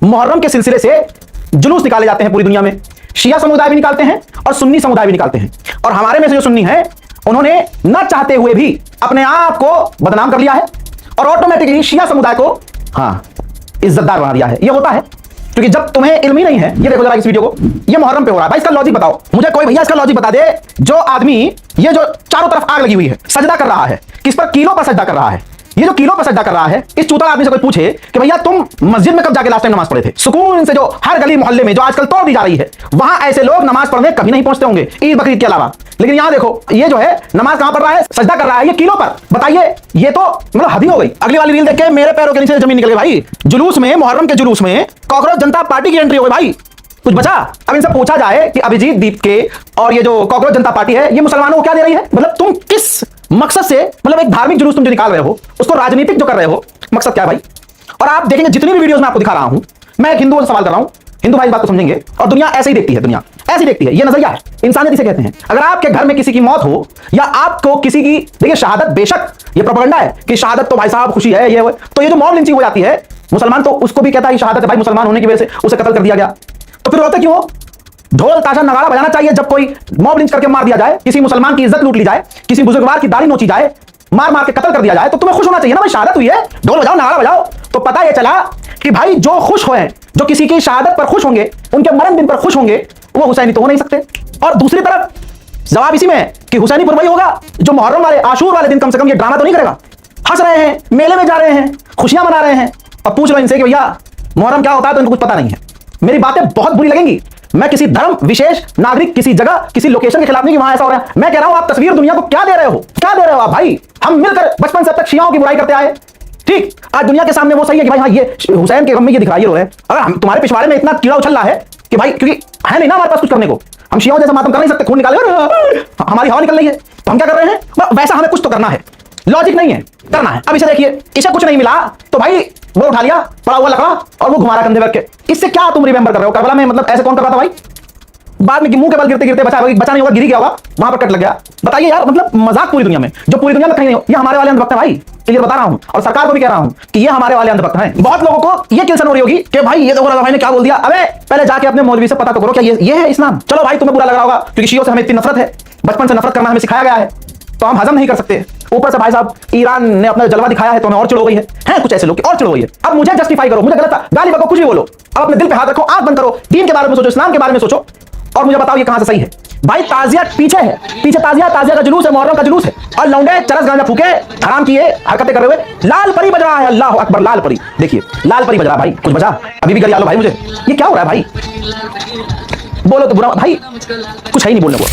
मुहर्रम के सिलसिले से जुलूस निकाले जाते हैं पूरी दुनिया में। शिया समुदाय भी निकालते हैं और सुन्नी समुदाय भी निकालते हैं। और हमारे में से जो सुन्नी है उन्होंने न चाहते हुए भी अपने आप को बदनाम कर लिया है और ऑटोमेटिकली शिया समुदाय को इज्जतदार बना दिया है। ये होता है क्योंकि जब तुम्हें इल्म ही नहीं है। ये देखो जरा इस वीडियो को, ये मुहर्रम पे हो रहा है। भाई इसका लॉजिक बताओ मुझे, कोई भैया इसका लॉजिक बता दे। जो आदमी ये जो चारों तरफ आग लगी हुई है सजदा कर रहा है, किस पर? कीलों पर सजदा कर रहा है। ये जो कीलों पर सजदा कर रहा है, इस चूता आदमी से कोई पूछे कि भैया तुम मस्जिद में कब जाके लास्ट टाइम नमाज पढ़े थे? सुकून से जो हर गली मोहल्ले में जो आजकल तोड़ दी जा रही है, वहां ऐसे लोग नमाज पढ़ने कभी नहीं पहुंचते होंगे ईद बकरीद के अलावा। लेकिन यहां देखो, ये जो है नमाज कहां पढ़ रहा है? सजदा कर रहा है, ये कीलों पर। बताइए, ये तो मतलब हद ही हो गई। अगली वाली रील देख के मेरे पैरों के नीचे जमीन निकल गई भाई। जुलूस में, मुहर्रम के जुलूस में कॉकरोच जनता पार्टी की एंट्री हो गई भाई। कुछ बचा? अब इनसे पूछा जाए कि अभिजीत दीप के और ये जो कॉकरोच जनता पार्टी है, ये मुसलमानों को क्या दे रही है? मतलब तुम किस मकसद से, मतलब एक धार्मिक जुलूस तुम जो निकाल रहे हो उसको राजनीतिक जो कर रहे हो, मकसद क्या है भाई? और आप देखेंगे जितनी भी वीडियोस मैं आपको दिखा रहा हूं, मैं एक हिंदुओं से सवाल कर रहा हूं, हिंदू भाई इस बात को समझेंगे। और दुनिया ऐसे ही देखती है, दुनिया ऐसी देखती है। ये नजरिया है, इंसानियत इसे कहते हैं। अगर आपके घर में किसी की मौत हो या आपको किसी की, देखिए शहादत, बेशक ये प्रोपेगेंडा है कि शहादत तो भाई साहब खुशी है, ये तो ये जो मॉब लिंचिंग हो जाती है, मुसलमान तो उसको भी कहता है शहादत है भाई, मुसलमान होने की वजह से उसे कत्ल कर दिया गया। तो फिर रोते क्यों हो? ढोल ताशा नगाड़ा बजाना चाहिए जब कोई मॉब लिंच करके मार दिया जाए, किसी मुसलमान की इज्जत लूट ली जाए, किसी बुजुर्गवार की दाढ़ी नोची जाए, मार मार के कत्ल कर दिया जाए, तो तुम्हें खुश होना चाहिए ना भाई, शहादत हुई है, ढोल बजाओ नगाड़ा बजाओ। तो पता ये चला कि भाई जो खुश हुए, जो किसी की शहादत पर खुश होंगे, उनके मरण दिन पर खुश होंगे, वो हुसैनी तो हो नहीं सकते। और दूसरी तरफ जवाब इसी में है कि हुसैनी पर वही होगा जो मुहर्रम वाले, आशूर वाले दिन कम से कम ये ड्रामा तो नहीं करेगा। हंस रहे हैं, मेले में जा रहे हैं, खुशियां मना रहे हैं, और पूछ लो इनसे कि भैया मुहर्रम क्या होता है, तो इनको कुछ पता नहीं है। मेरी बातें बहुत बुरी लगेंगी। मैं किसी धर्म, विशेष नागरिक, किसी जगह, किसी लोकेशन के खिलाफ नहीं कि वहां ऐसा हो रहा है। मैं कह रहा हूं आप तस्वीर दुनिया को क्या दे रहे हो? क्या दे रहे हो आप भाई? हम मिलकर बचपन से अब तक शियाओं की बुराई करते आए, ठीक? आज दुनिया के सामने वो सही है कि भाई हाँ, ये हुसैन के गम में ये दिख रहा है, ये रो रहे हैं। अगर हम तुम्हारे पिछवाड़े में इतना कीड़ा उछल रहा है कि भाई, क्योंकि है नहीं ना हमारे पास कुछ करने को, हम शियाओं जैसा मातम कर नहीं सकते, खून निकाले हमारी हवा निकल रही है, तो हम क्या कर रहे हैं? वैसा हमें कुछ तो करना है, लॉजिक नहीं है, करना है। अब इसे देखिए, इसे कुछ नहीं मिला तो भाई वो उठा लिया पड़ा हुआ लकड़ा और वो घुमा रहा कंधे पे। इससे क्या तुम रिमेंबर कर रहे हो? करबला में मतलब ऐसे कौन कर रहा था भाई? बाद में मुंह के बल गिरते गिरते बचा नहीं होगा, गिर गया होगा, वहां पर कट लग गया। बताइए यार, मतलब मजाक पूरी दुनिया में, जो पूरी दुनिया में कहीं नहीं हो। ये हमारे वाले अंधभक्त हैं भाई, क्लियर बता रहा हूं, और सरकार को भी कह रहा हूं कि ये हमारे वाले अंधभक्त हैं। बहुत लोगों को ये टेंशन हो रही होगी कि भाई ये देखो रजा भाई ने क्या बोल दिया। अबे पहले जाके अपने मौलवी से पता तो करो क्या ये है इस्लाम। चलो भाई तुम्हें बुरा लग रहा होगा क्योंकि शियों से हमें इतनी नफरत है, बचपन से नफरत करना हमें सिखाया गया है, तो हम हजम नहीं कर सकते। ऊपर से भाई साहब ईरान ने अपना जलवा दिखाया है तो हमें और चिढ़ हो गई है कुछ ऐसे लोग और चिढ़ हो गई है। अब मुझे जस्टिफाई करो, मुझे गलत गाली बको, कुछ भी बोलो, अब अपने दिल पे हाथ रखो, आंख बंद करो, दीन के बारे में सोचो, इस्लाम के बारे में सोचो, और मुझे बताओ ये कहां से सही है भाई? ताजिया पीछे है, पीछे ताजिया का जुलूस है, मुहर्रम का जुलूस है, और लौंडे चरस गांजा फूके हराम किए हरकतें कर रहे हुए लाल परी बज रहा है। अल्लाह अकबर, लाल परी, देखिए लाल परी बज रहा भाई। कुछ बजा? अभी भी गरिया लो भाई मुझे, ये क्या हो रहा है भाई? बोलो तो बुरा भाई, कुछ है ही नहीं बोलने को।